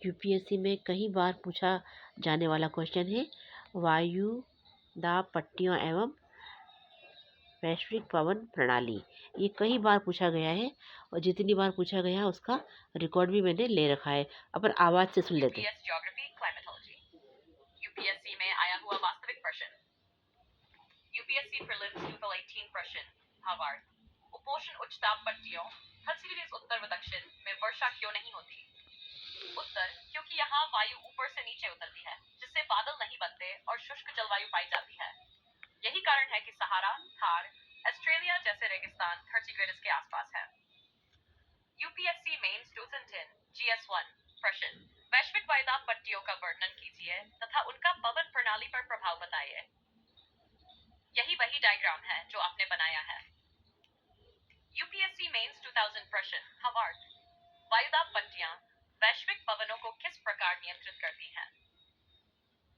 UPSC में कई बार पूछा जाने वाला क्वेश्चन है वायु दाब पट्टियों एवं वैश्विक पवन प्रणाली। ये कई बार पूछा गया है और जितनी बार पूछा गया है उसका रिकॉर्ड भी मैंने ले रखा है। अपन आवाज से सुन लेते हैं। यूपीएससी में आया हुआ वास्तविक प्रश्न। यूपीएससी प्रीलिम्स 2018 प्रश्न भावार्थ। उपोष्ण उच्च दाब पट्टियों हर सीरीज उत्तर व दक्षिण में वर्षा क्यों नहीं होती? उत्तर, क्योंकि यहाँ वायु ऊपर से नीचे उतरती है, जिससे बादल नहीं बनते और शुष्क जलवायु पाई जाती है। यही कारण है कि सहारा, थार, ऑस्ट्रेलिया जैसे रेगिस्तान धरती ग्रेडिस के आसपास है। यूपीएससी मेंस 2010 GS1 प्रश्न। वैश्विक वायुदाब पट्टियों का वर्णन कीजिए तथा उनका पवन प्रणाली पर प्रभाव बताइए। यही वही डायग्राम है जो आपने बनाया है। यूपीएससी मेंस 2000 प्रश्न भावार्थ। वायुदाब पट्टियां वैश्विक पवनों को किस प्रकार नियंत्रित करती हैं?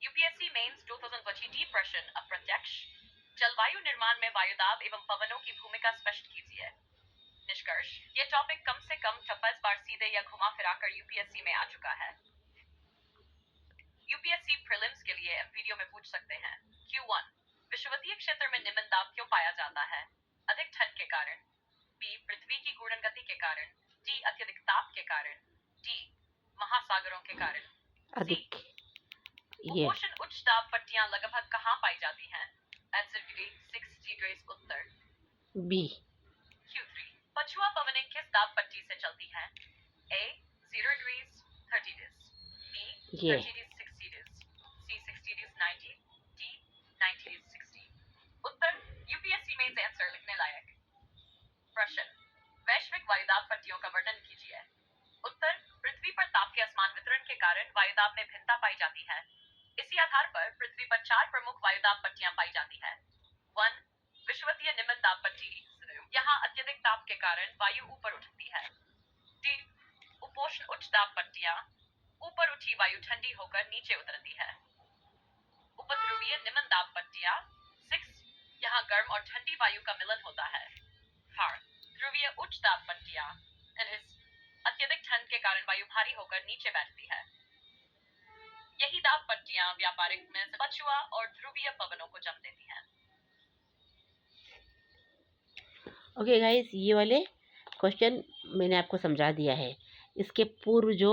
यूपीएससी मेंस 2020 प्रश्न अप्रत्यक्ष। जलवायु निर्माण में वायुदाब एवं पवनों की भूमिका स्पष्ट कीजिए। निष्कर्ष, ये टॉपिक कम से कम 26 बार सीधे या घुमा फिराकर यूपीएससी में आ चुका है। यूपीएससी प्रीलिम्स के लिए वीडियो में पूछ सकते हैं। Q1, विषुवतीय क्षेत्र में निम्न दाब क्यों पाया जाता है? अधिक ठंड के कारण, बी पृथ्वी की घूर्णन गति के कारण, डी अत्यधिक ताप के कारण, डी महासागरों के कारण, अधिक उपोष्ण उच्च दाब पट्टियां लगभग कहाँ पाई जाती हैं? आंसर बी 6 डिग्री उत्तर। बी। Q3, पछुआ पवनें किस दाब पट्टी से चलती हैं? A 0 degrees 30 degrees, B 30 degrees 60 degrees, C 60 degrees 90, D 90 degrees 60। उत्तर, यूपीएससी मेंस आंसर लिखने लायक। प्रश्न, वैश्विक वायुदाब पट्टियों का वर्णन कीजिए। उत्तर, पृथ्वी पर ताप के असमान वितरण के कारण वायुदाब में भिन्नता पाई जाती है। इसी आधार पर पृथ्वी पर 4 प्रमुख वायुदाब पट्टियां पाई जाती है। 1, विषुवतीय निम्न दाब पट्टी, यहाँ अत्यधिक ताप के कारण वायु ऊपर उठती है। डी, उपोष्ण उच्च दाब पट्टियां, ऊपर उठी वायु ठंडी होकर नीचे उतरती है। उपध्रुवीय निम्न दाब पट्टियां 6, यहाँ गर्म और ठंडी वायु का मिलन होता है। थार, ध्रुवीय उच्च दाब पट्टियां, अत्यधिक ठंड के कारण वायु भारी होकर नीचे बैठती है। यही दाब पट्टियां व्यापारिक में पछुआ और ध्रुवीय पवनों को जन्म देती हैं। ओके गाइस, ये वाले क्वेश्चन मैंने आपको समझा दिया है। इसके पूर्व जो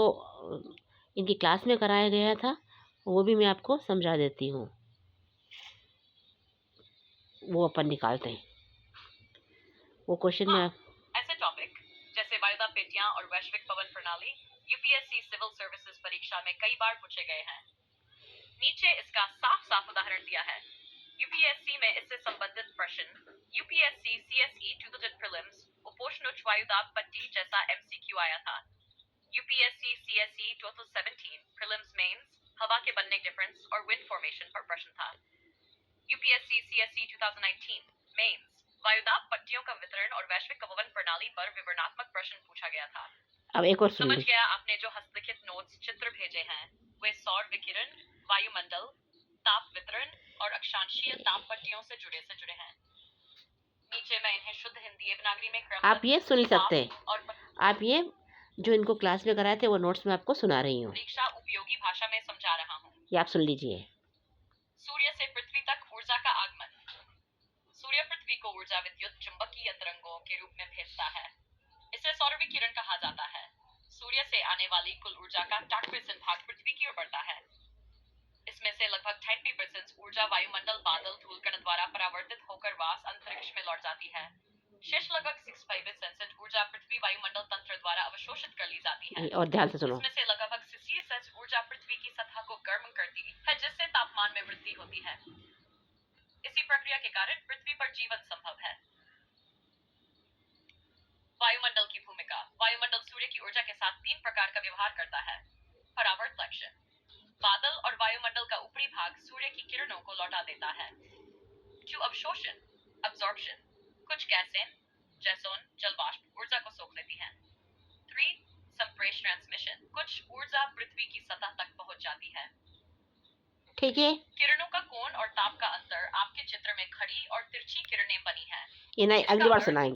इनकी क्लास में कराया गया था वो भी मैं आपको समझा देती हूँ, वो अपन निकालते हैं वो क्वेश्चन में। ऐसे टॉपिक जैसे वायुदाब पट्टियां और वैश्विक पवन प्रणाली यूपीएससी सिविल सर्विसेज परीक्षा में कई बार पूछे गए हैं। नीचे इसका साफ उदाहरण दिया है। यूपीएससी में इससे संबंधित प्रश्न यूपीएससी सीएसई 2000 प्रीलिम्स उपोष्ण उच्च वायुदाब पट्टी जैसा एमसीक्यू आया था। यूपीएससी सीएसई 2017 प्रीलिम्स मेंस हवा के बनने डिफरेंस और विंड फॉर्मेशन पर प्रश्न था। यूपीएससी सीएसई 2019 मेंस वायुदाब पट्टियों का वितरण और वैश्विक पवन प्रणाली पर विवरणात्मक प्रश्न पूछा गया था। अब एक और समझ गया आपने जो हस्तलिखित नोट्स चित्र भेजे हैं वे सौर विकिरण, वायुमंडल, ताप वितरण और अक्षांशीय ताप पट्टियों से जुड़े हैं। नीचे मैं इन्हें शुद्ध हिंदी देवनागरी में क्रमबद्ध आप ये सुन सकते हैं। आप ये जो इनको क्लास में कराए थे वो नोट्स में आपको सुना रही हूँ, परीक्षा उपयोगी भाषा में समझा रहा हूँ। ये आप सुन लीजिए। सूर्य से पृथ्वी तक ऊर्जा का आगमन। सूर्य पृथ्वी को ऊर्जा विद्युत चुंबकीय तरंगों के रूप में भेजता है। इसे सौर विकिरण कहा जाता है। सूर्य से आने वाली कुल ऊर्जा का 10% भाग पृथ्वी की ओर बढ़ता है। इसमें से लगभग 10% ऊर्जा वायुमंडल बादल धूलकण द्वारा परावर्तित होकर वास अंतरिक्ष में लौट जाती है। शेष लगभग 65% ऊर्जा पृथ्वी वायुमंडल तंत्र द्वारा अवशोषित कर ली जाती है। और ध्यान से सुनो। इसमें से लगभग 60% ऊर्जा पृथ्वी की सतह को गर्म करती है, जिससे तापमान में वृद्धि होती है। इसी प्रक्रिया के कारण पृथ्वी पर जीवन संभव है। वायुमंडल की भूमिका। वायुमंडल सूर्य की ऊर्जा के साथ 3 प्रकार का व्यवहार करता है। परावर्तन, बादल और वायुमंडल का ऊपरी भाग सूर्य की किरणों को लौटा देता है। 2, अवशोषण, अब्जॉर्प्शन, कुछ गैसें जैसोन जलवाष्प ऊर्जा को सोख लेती हैं। 3, संप्रेषण ट्रांसमिशन, कुछ ऊर्जा पृथ्वी की सतह तक पहुंच जाती है। ठीक है। किरणों का कोण और ताप का अंतर आपके चित्र में खड़ी और तिरछी किरणें बनी हैं। ये नहीं, अगली बार सुनाएंगे।